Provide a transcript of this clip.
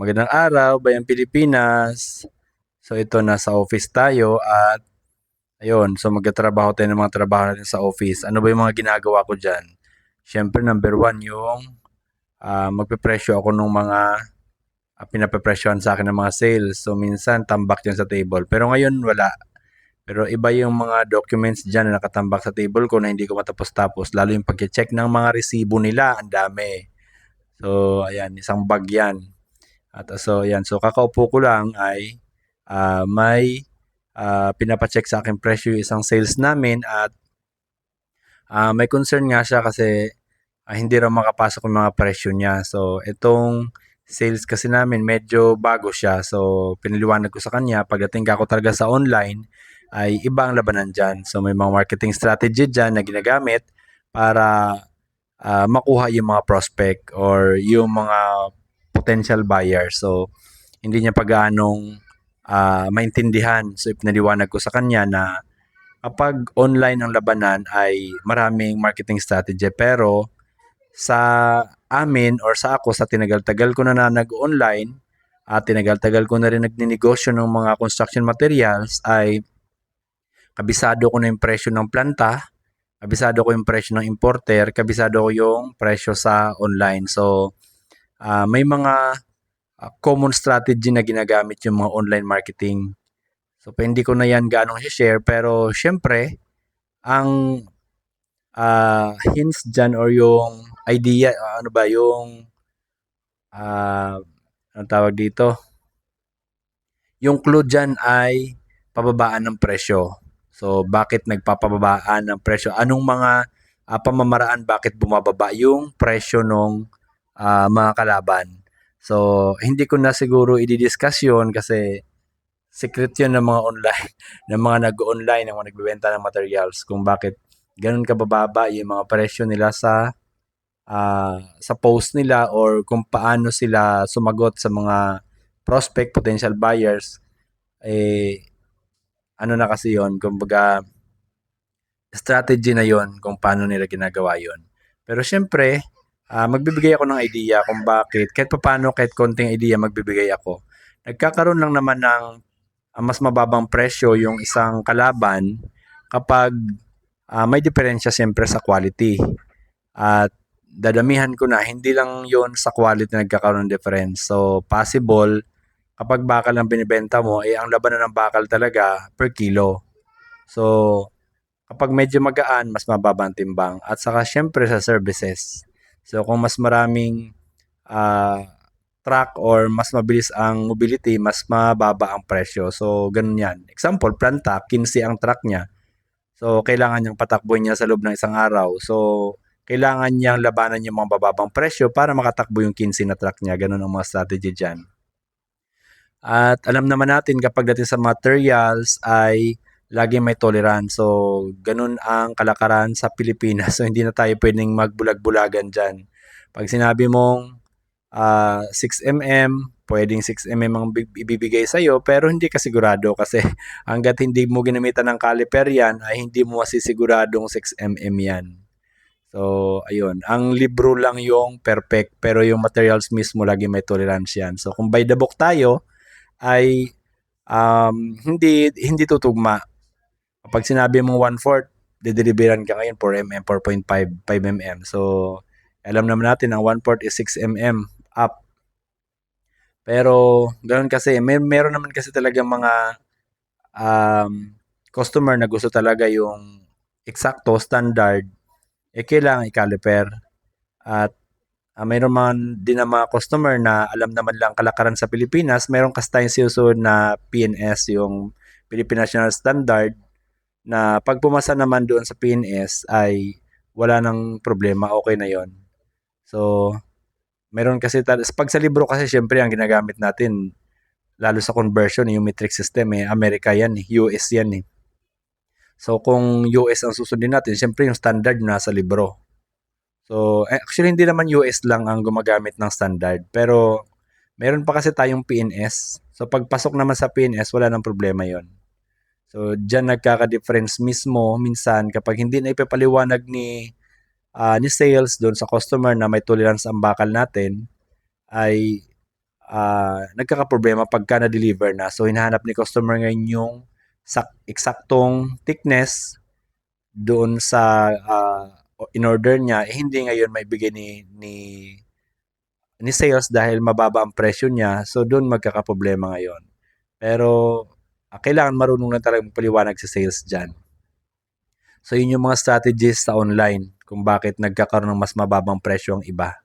Magandang araw, Bayang Pilipinas. So ito, nasa office tayo at ayun, so magtatrabaho tayo ng mga trabaho natin sa office. Ano ba yung mga ginagawa ko dyan? Siyempre, number one, yung magpipresyo ako ng mga pinapepresyohan sa akin ng mga sales. So minsan, tambak dyan sa table. Pero ngayon, wala. Pero iba yung mga documents dyan na nakatambak sa table ko na hindi ko matapos-tapos. Lalo yung pag-check ng mga resibo nila, ang dami. So, ayan, isang bag yan. At so yan, so kakaupo ko lang ay may pinapacheck sa akin presyo yung isang sales namin at may concern nga siya kasi hindi raw makapasok yung mga presyo niya. So itong sales kasi namin medyo bago siya. So pinaliwanag ko sa kanya pagdating ako talaga sa online ay iba ang labanan dyan. So may mga marketing strategy dyan na ginagamit para makuha yung mga prospect or yung mga potential buyer. So hindi niya pa gaanong maintindihan. So ipinaliwanag ko sa kanya na kapag online ang labanan ay maraming marketing strategy pero sa amin or sa ako sa tinagal-tagal ko na nag-online at tinagal-tagal ko na rin nagninegosyo ng mga construction materials ay kabisado ko na yung presyo ng planta, kabisado ko yung presyo ng importer, kabisado ko yung presyo sa online. So may mga common strategy na ginagamit yung mga online marketing. So, hindi ko na yan ganong share pero syempre, ang hints dyan or yung idea, ano ba, yung, ang tawag dito, yung clue dyan ay pababaan ng presyo. So, bakit nagpapababaan ng presyo? Anong mga pamamaraan bakit bumababa yung presyo ng mga kalaban? So, hindi ko na siguro i-discuss yun kasi secret yun ng mga online, ng mga nag-online, ng mga nagbebenta ng materials kung bakit ganun kabababa yung mga presyo nila sa post nila or kung paano sila sumagot sa mga prospect, potential buyers. Eh, ano na kasi yun, kumbaga, strategy na yon kung paano nila ginagawa yon. Pero syempre, magbibigay ako ng idea kung bakit, kahit paano, kahit konting idea magbibigay ako. Nagkakaroon lang naman ng mas mababang presyo yung isang kalaban kapag may diferensya siyempre sa quality. At dadamihan ko na, hindi lang yon sa quality na nagkakaroon ng difference. So, possible, kapag bakal ang binibenta mo, ang labanan ng bakal talaga per kilo. So, kapag medyo magaan, mas mababa ang timbang. At saka syempre sa services. So, kung mas maraming ah, truck or mas mabilis ang mobility, mas mababa ang presyo. So, ganun yan. Example, planta, 15 ang truck niya. So, kailangan niyang patakbuhin niya sa loob ng isang araw. So, kailangan niyang labanan yung mga bababang presyo para makatakbo yung 15 na truck niya. Ganun ang mga strategy dyan. At alam naman natin kapag dating sa materials ay lagi may tolerance. So, ganun ang kalakaran sa Pilipinas. So, hindi na tayo pwedeng magbulag-bulagan dyan. Pag sinabi mong 6mm, pwedeng 6mm ang ibibigay sa'yo, pero hindi ka sigurado kasi hanggat hindi mo ginamitan ng caliper yan, ay hindi mo masisiguradong 6mm yan. So, ayun. Ang libro lang yung perfect, pero yung materials mismo lagi may tolerance yan. So, kung by the book tayo, ay hindi tutugma. Kapag sinabi mong 1/4, dideliveran ka ngayon 4mm, 4.5, 5mm. So, alam naman natin ang 1/4 is 6mm up. Pero, ganoon kasi, meron naman kasi talagang mga customer na gusto talaga yung eksakto, standard, kailangan i-caliper. At mayroon man din ang mga customer na alam naman lang kalakaran sa Pilipinas, meron kasi tayong sinusunod na PNS, yung Philippine National Standard, na pag pumasa naman doon sa PNS ay wala nang problema, okay na yon. So, meron kasi, pag sa libro kasi syempre ang ginagamit natin, lalo sa conversion, yung metric system, America yan, US yan eh. So, kung US ang susundin natin, syempre yung standard nasa libro. So, actually hindi naman US lang ang gumagamit ng standard, pero meron pa kasi tayong PNS. So, pagpasok naman sa PNS, wala nang problema yon. So, diyan nagkaka-difference mismo minsan kapag hindi na ipapaliwanag ni sales doon sa customer na may tolerance ang bakal natin, ay nagkakaproblema pagka na-deliver na. So, hinahanap ni customer ngayon yung eksaktong thickness doon sa in-order niya. Hindi ngayon maibigay ni sales dahil mababa ang presyo niya. So, doon magkakaproblema ngayon. Pero, kailangan marunong lang talagang paliwanag sa sales dyan. So, yun yung mga strategies sa online kung bakit nagkakaroon ng mas mababang presyo ang iba.